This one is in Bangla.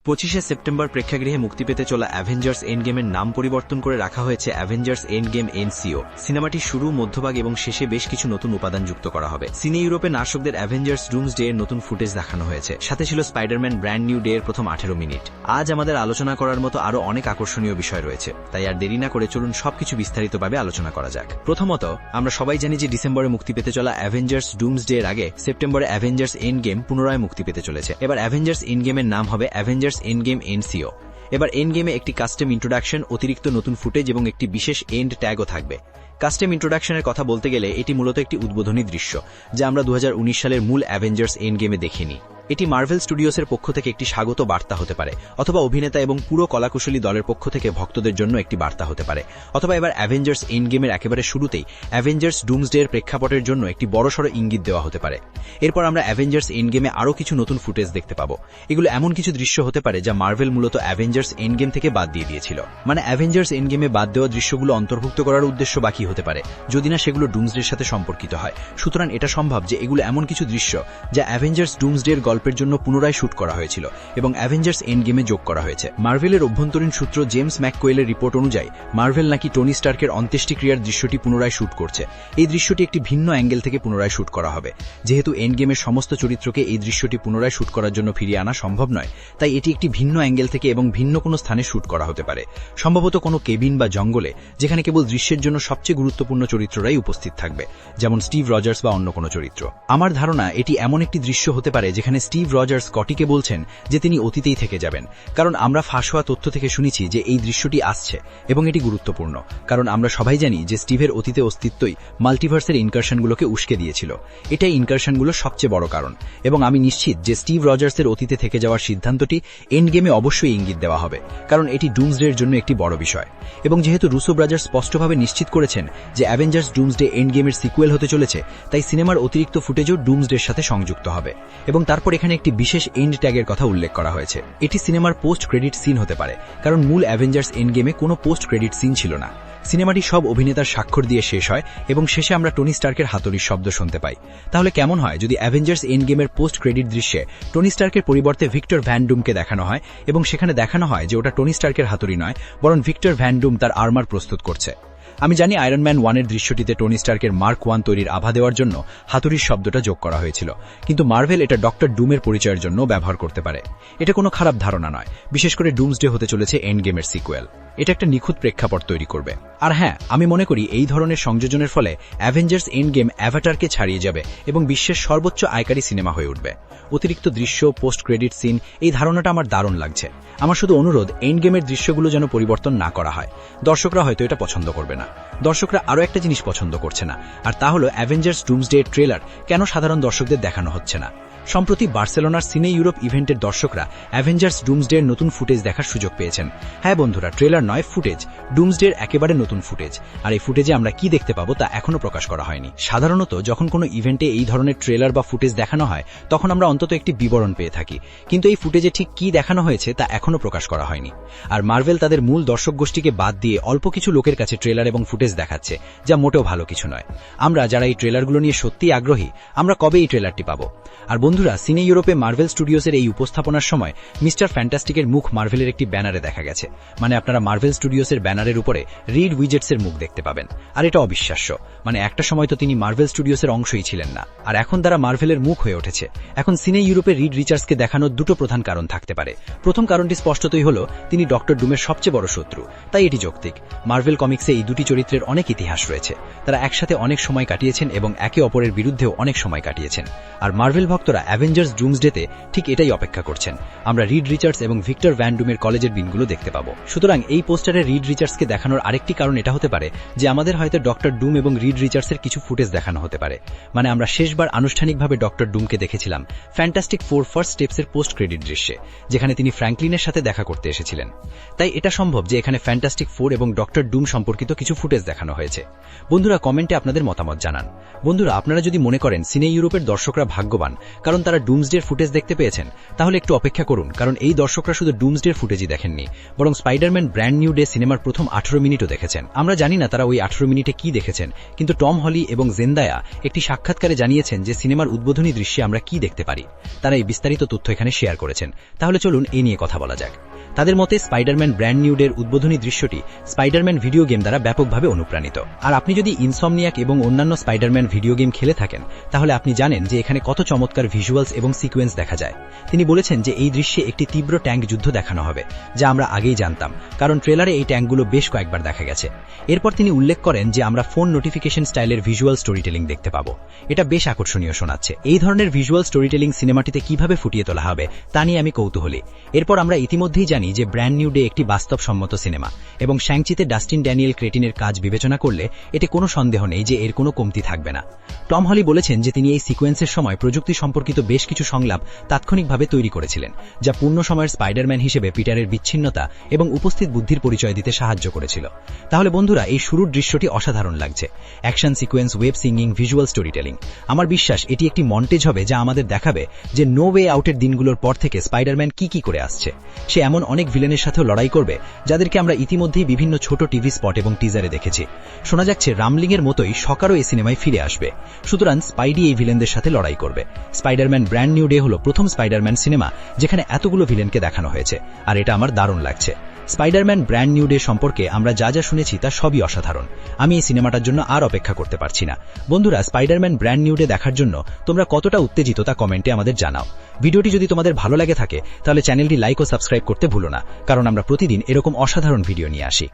25শে সেপ্টেম্বর প্রেক্ষাগৃহে মুক্তি পেতে চলা অ্যাভেঞ্জার্স এন্ডগেমের নাম পরিবর্তন করে রাখা হয়েছে অ্যাভেঞ্জার্স এন্ডগেম এনসিও। সিনেমাটির শুরু, মধ্যভাগ এবং শেষে বেশ কিছু নতুন উপাদান যুক্ত করা হবে। সিনে ইউরোপে নার্সকদের অ্যাভেঞ্জার্স ডুমসডে এর নতুন ফুটেজ দেখানো হয়েছে, সাথে ছিল স্পাইডারম্যান ব্র্যান্ড নিউ ডে এর প্রথম 18 মিনিট। আজ আমাদের আলোচনা করার মতো আরও অনেক আকর্ষণীয় বিষয় রয়েছে, তাই আর দেরি না করে চলুন সবকিছু বিস্তারিতভাবে আলোচনা করা যাক। প্রথমত, আমরা সবাই জানি যে ডিসেম্বরে মুক্তি পেতে চলা অ্যাভেঞ্জার্স ডুমসডে এর আগে সেপ্টেম্বরে অ্যাভেঞ্জার্স এন্ডগেম পুনরায় মুক্তি পেতে চলেছে। এবার অ্যাভেঞ্জার্স এন্ডগেমের নাম হবে অ্যাভেঞ্জার্স এন্ডগেম এনসিও। এবার এন্ডগেমে একটি কাস্টম ইন্ট্রোডাকশন, অতিরিক্ত নতুন ফুটেজ এবং একটি বিশেষ এন্ড ট্যাগও থাকবে। কাস্টম ইন্ট্রোডাকশনের কথা বলতে গেলে এটি মূলত একটি উদ্বোধনী দৃশ্য, যা আমরা 2019 সালের মূল অ্যাভেঞ্জার্স এন্ডগেমে দেখিনি। এটি মার্ভেল স্টুডিওসের পক্ষ থেকে একটি স্বাগত বার্তা হতে পারে, অথবা অভিনেতা এবং পুরো কলাকুশলী দলের পক্ষ থেকে ভক্তদের জন্য একটি বার্তা হতে পারে, অথবা এবার অ্যাভেঞ্জার্স এন্ডগেমের একেবারে শুরুতেই অ্যাভেঞ্জার্স ডুমসডে এর প্রেক্ষাপটের জন্য একটি বড়সড় ইঙ্গিত দেওয়া হতে পারে। এরপর আমরা অ্যাভেঞ্জার্স এন্ডগেমে আরও কিছু নতুন ফুটেজ দেখতে পাবো। এগুলো এমন কিছু দৃশ্য হতে পারে যা মার্ভেল মূলত অ্যাভেঞ্জার্স এন্ডগেম থেকে বাদ দিয়ে দিয়েছিল। মানে অ্যাভেঞ্জার্স এন্ডগেমে বাদ দেওয়া দৃশ্যগুলো অন্তর্ভুক্ত করার উদ্দেশ্য বাকি হতে পারে, যদি না সেগুলো ডুমসডের সাথে সম্পর্কিত হয়। সুতরাং এটা সম্ভব যে এগুলো এমন কিছু দৃশ্য যা অ্যাভেঞ্জার্স ডুমসডে এর গল্পের জন্য পুনরায় শুট করা হয়েছিল এবং অ্যাভেঞ্জার্স এন্ডগেমে যোগ করা হয়েছে। মার্ভেলের অভ্যন্তরীণ সূত্র জেমস ম্যাককোয়েলের রিপোর্ট অনুযায়ী মার্ভেল নাকি টনি স্টার্কের অন্ত্যেষ্টিক্রিয়ার দৃশ্যটি পুনরায় শুট করছে। এই দৃশ্যটি একটি ভিন্ন অ্যাঙ্গেল থেকে পুনরায় শুট করা হবে। যেহেতু এন্ডগেমের সমস্ত চরিত্রকে এই দৃশ্যটি পুনরায় শুট করার জন্য ফিরিয়ে আনা সম্ভব নয়, তাই এটি একটি ভিন্ন অ্যাঙ্গেল থেকে এবং ভিন্ন কোনো স্থানে শুট করা হতে পারে, সম্ভবত কোনো কেবিন বা জঙ্গলে, যেখানে কেবল দৃশ্যের জন্য সবচেয়ে গুরুত্বপূর্ণ চরিত্ররাই উপস্থিত থাকবে, যেমন স্টিভ রজার্স বা অন্য কোনো চরিত্র। আমার ধারণা এটি এমন একটি দৃশ্য হতে পারে যেখানে স্টিভ রজার্স স্কটিকে বলছেন যে তিনি অতীতেই থেকে যাবেন, কারণ আমরা ফাঁস হওয়া তথ্য থেকে শুনেছি যে এই দৃশ্যটি আসছে এবং এটি গুরুত্বপূর্ণ, কারণ আমরা সবাই জানি যে স্টিভের অতীতে অস্তিত্বই মাল্টিভার্সের ইনকারশনগুলোকে উস্কে দিয়েছিল। এটাই ইনকারশনগুলোর সবচেয়ে বড় কারণ, এবং আমি নিশ্চিত যে স্টিভ রজার্সের অতীতে থেকে যাওয়ার সিদ্ধান্তটি এন্ডগেমে অবশ্যই ইঙ্গিত দেওয়া হবে, কারণ এটি ডুমসডের জন্য একটি বড় বিষয়। এবং যেহেতু রুসো ব্রাদার্স স্পষ্টভাবে নিশ্চিত করেছেন যে অ্যাভেঞ্জার্স ডুমসডে এন্ডগেমের সিকুয়েল হতে চলেছে, তাই সিনেমার অতিরিক্ত ফুটেজও ডুমসডের সাথে সংযুক্ত হবে। এবং তারপর এখানে একটি বিশেষ এন্ড ট্যাগের কথা উল্লেখ করা হয়েছে। এটি সিনেমার পোস্ট ক্রেডিট সিন হতে পারে, কারণ মূল অ্যাভেঞ্জার্স এন্ডগেমে কোনো পোস্ট ক্রেডিট সিন ছিল না। সিনেমাটি সব অভিনেতার স্বাক্ষর দিয়ে শেষ হয় এবং শেষে আমরা টনি স্টার্কের হাতুড়ির শব্দ শুনতে পাই। তাহলে কেমন হয় যদি অ্যাভেঞ্জার্স এন্ডগেমের পোস্ট ক্রেডিট দৃশ্যে টনি স্টার্কের পরিবর্তে ভিক্টর ভ্যান ডুমকে দেখানো হয় এবং সেখানে দেখানো হয় যে ওটা টনি স্টার্কের হাতুড়ি নয়, বরং ভিক্টর ভ্যান ডুম তার আর্মার প্রস্তুত করছে। আমি জানি আয়রন ম্যান 1 এর দৃশ্যটিতে টনি স্টার্কের মার্ক 1 তৈরির আভা দেওয়ার জন্য হাতুড়ির শব্দটা যোগ করা হয়েছিল, কিন্তু মার্ভেল এটা ডক্টর ডুমের পরিচয়ের জন্য ব্যবহার করতে পারে। এটা কোনো খারাপ ধারণা নয়, বিশেষ করে ডুমসডে হতে চলেছে এন্ডগেমের সিকুয়েল। এটা একটা নিখুঁত প্রেক্ষাপট তৈরি করবে। আর হ্যাঁ, আমি মনে করি এই ধরনের সংযোজনের ফলে অ্যাভেঞ্জার্স এন্ডগেম অ্যাভাটারকে ছাড়িয়ে যাবে এবং বিশ্বের সর্বোচ্চ আয়কারী সিনেমা হয়ে উঠবে। অতিরিক্ত দৃশ্য, পোস্ট ক্রেডিট সিন, এই ধারণাটা আমার দারুণ লাগছে। আমার শুধু অনুরোধ, এন্ডগেমের দৃশ্যগুলো যেন পরিবর্তন না করা হয়। দর্শকরা হয়তো এটা পছন্দ করবে না। দর্শকরা আরও একটা জিনিস পছন্দ করছে না, আর তা হলো অ্যাভেঞ্জার্স ডুমসডে এর ট্রেলার কেন সাধারণ দর্শকদের দেখানো হচ্ছে না। সম্প্রতি বার্সেলোনার সিনে ইউরোপ ইভেন্টের দর্শকরা অ্যাভেঞ্জার্স ডুমসডে এর নতুন ফুটেজ দেখার সুযোগ পেয়েছেন। হ্যাঁ বন্ধুরা, ট্রেলার নয়, ফুটেজ, ডুমসডে এর একেবারে নতুন ফুটেজ। আর এই ফুটেজে আমরা কি দেখতে পাবো তা এখনো প্রকাশ করা হয়নি। সাধারণত যখন কোনো ইভেন্টে এই ধরনের ট্রেলার বা ফুটেজ দেখানো হয়, তখন আমরা অন্তত একটি বিবরণ পেয়ে থাকি, কিন্তু এই ফুটেজে ঠিক কি দেখানো হয়েছে তা এখনো প্রকাশ করা হয়নি। আর মার্ভেল তাদের মূল দর্শক গোষ্ঠীকে বাদ দিয়ে অল্প কিছু লোকের কাছে ট্রেলার এবং ফুটেজ দেখাচ্ছে, যা মোটেও ভালো কিছু নয়। আমরা যারা এই ট্রেলারগুলো নিয়ে সত্যিই আগ্রহী, আমরা কবে এই ট্রেলারটি পাবো? আর বন্ধুরা, সিনে ইউরোপে মার্ভেল স্টুডিওসের এই উপস্থাপনার সময় মিস্টার ফ্যান্টাস্টিকের মুখ মার্ভেলের একটি ব্যানারে দেখা গেছে। মানে আপনারা মার্ভেল স্টুডিওসের ব্যানারের উপরে রিড উইজেটসের মুখ দেখতে পাবেন। আর এটা অবিশ্বাস্য, মানে একটা সময় তো তিনি মার্ভেল স্টুডিওসের অংশই ছিলেন না, আর এখন তারা মার্ভেলের মুখ হয়ে উঠেছে। এখন সিনে ইউরোপে রিড রিচার্ডসকে দেখানোর দুটো প্রধান কারণ থাকতে পারে। প্রথম কারণটি স্পষ্টতই হলো তিনি ডক্টর ডুমের সবচেয়ে বড় শত্রু, তাই এটি যৌক্তিক। মার্ভেল কমিক্সে এই দুটি চরিত্রের অনেক ইতিহাস রয়েছে, তারা একসাথে অনেক সময় কাটিয়েছেন এবং একে অপরের বিরুদ্ধেও অনেক সময় কাটিয়েছেন। আর মার্ভেল ভক্তরা অ্যাভেঞ্জার্স ডুমসডেতে ঠিক এটাই অপেক্ষা করছেন। আমরা রিড রিচার্ডস এবং ভিক্টর ভ্যান ডুমের কলেজের দিনগুলো দেখতে পাবো। সুতরাং এই পোস্টারে রিড রিচার্ডসকে দেখানোর আরেকটি কারণ এটা হতে পারে যে আমাদের হয়তো ডক্টর ডুম এবং রিড রিচার্ডসের কিছু ফুটেজ দেখানো হতে পারে। মানে আমরা শেষবার আনুষ্ঠানিকভাবে ডক্টর ডুমকে দেখেছিলাম ফ্যান্টাস্টিক ফোর ফার্স্ট স্টেপসের পোস্ট ক্রেডিট দৃশ্যে, যেখানে তিনি ফ্র্যাঙ্কলিনের সাথে দেখা করতে এসেছিলেন। তাই এটা সম্ভব যে এখানে ফ্যান্টাস্টিক ফোর এবং ডক্টর ডুম সম্পর্কিত কিছু কিছু ফুটেজ দেখানো হয়েছে। বন্ধুরা, কমেন্টে আপনাদের মতামত জানান। বন্ধুরা, আপনারা যদি মনে করেন সিনে ইউরোপের দর্শকরা ভাগ্যবান কারণ তারা ডুমসডের ফুটেজ দেখতে পেয়েছেন, তাহলে একটু অপেক্ষা করুন, কারণ এই দর্শকরা শুধু ডুমসডের ফুটেজই দেখেননি, বরং স্পাইডারম্যান ব্র্যান্ড নিউ ডে সিনেমার প্রথম 18 মিনিটও দেখেছেন। আমরা জানি না তারা ওই 18 মিনিটে কি দেখেছেন, কিন্তু টম হলি এবং জেন্দায়া একটি সাক্ষাৎকারে জানিয়েছেন যে সিনেমার উদ্বোধনী দৃশ্যে আমরা কি দেখতে পারি। তারা এই বিস্তারিত তথ্য এখানে শেয়ার করেছেন। তাহলে চলুন এই নিয়ে কথা বলা যাক। তাদের মতে স্পাইডারম্যান ব্র্যান্ড নিউ ডের উদ্বোধনী দৃশ্যটি স্পাইডারম্যান ভিডিও গেম দ্বারা ব্যাপকভাবে অনুপ্রাণিত। আর আপনি যদি ইনসমনিয়াক এবং অন্যান্য স্পাইডারম্যান ভিডিও গেম খেলে থাকেন, তাহলে আপনি জানেন যে এখানে কত চমৎকার ভিজুয়ালস এবং সিকোয়েন্স দেখা যায়। তিনি বলেছেন যে এই দৃশ্যে একটি তীব্র ট্যাঙ্ক যুদ্ধ দেখানো হবে, যা আমরা আগেই জানতাম, কারণ ট্রেলারে এই ট্যাঙ্কগুলো বেশ কয়েকবার দেখা গেছে। এরপর তিনি উল্লেখ করেন যে আমরা ফোন নোটিফিকেশন স্টাইলের ভিজুয়াল স্টোরি টেলিং দেখতে পাবো। এটা বেশ আকর্ষণীয় শোনাচ্ছে। এই ধরনের ভিজুয়াল স্টোরি টেলিং সিনেমাটিতে কিভাবে ফুটিয়ে তোলা হবে তা নিয়ে আমি কৌতূহলী। এরপর আমরা ইতিমধ্যেই জানি যে ব্র্যান্ড নিউ ডে একটি বাস্তবসম্মত সিনেমা, এবং শ্যাংচিতে ডাস্টিন ড্যানিয়েল ক্রেটিনের কাজ বিবেচনা করলে এতে কোনো সন্দেহ নেই যে এর কোনো কমতি থাকবে না। টম হলি বলেছেন যে তিনি এই সিকোয়েন্সের সময় প্রযুক্তি সম্পর্কিত বেশ কিছু সংলাপ তাৎক্ষণিকভাবে তৈরি করেছিলেন, যা পূর্ণ সময়ের স্পাইডারম্যান হিসেবে পিটারের বিচ্ছিন্নতা এবং উপস্থিত বুদ্ধির পরিচয় দিতে সাহায্য করেছিল। তাহলে বন্ধুরা, এই শুরুর দৃশ্যটি অসাধারণ লাগছে। Action sequence, web singing, visual story telling. আমার বিশ্বাস এটি একটি মন্টেজ হবে যা আমাদের দেখাবে যে নো ওয়ে আউটের দিনগুলোর পর থেকে স্পাইডারম্যান কি করে আসছে। সে এমন অনেক ভিলেনের সাথেও লড়াই করবে যাদেরকে আমরা ইতিমধ্যেই বিভিন্ন ছোট টিভি স্পট এবং টিজারে দেখেছি। শোনা যাচ্ছে রামলিংয়ের মতোই সকারও এই সিনেমায় ফিরে আসবে। সুতরাং স্পাইডি এই ভিলেনদের সাথে লড়াই করবে। স্পাইডারম্যান ব্র্যান্ড নিউ ডে হলো প্রথম স্পাইডারম্যান সিনেমা যেখানে এতগুলো ভিলেনকে দেখানো হয়েছে, আর এটা আমার দারুণ লাগছে। স্পাইডারম্যান ব্র্যান্ড নিউ ডে সম্পর্কে আমরা যা যা শুনেছি তা সবই অসাধারণ। আমি এই সিনেমাটার জন্য আর অপেক্ষা করতে পারছি না। বন্ধুরা, স্পাইডারম্যান ব্র্যান্ড নিউ ডে দেখার জন্য তোমরা কতটা উত্তেজিত তা কমেন্টে আমাদের জানাও। ভিডিওটি যদি তোমাদের ভালো লাগে থাকে তাহলে চ্যানেলটি লাইক ও সাবস্ক্রাইব করতে ভুলো না, কারণ আমরা প্রতিদিন এরকম অসাধারণ ভিডিও নিয়ে আসি।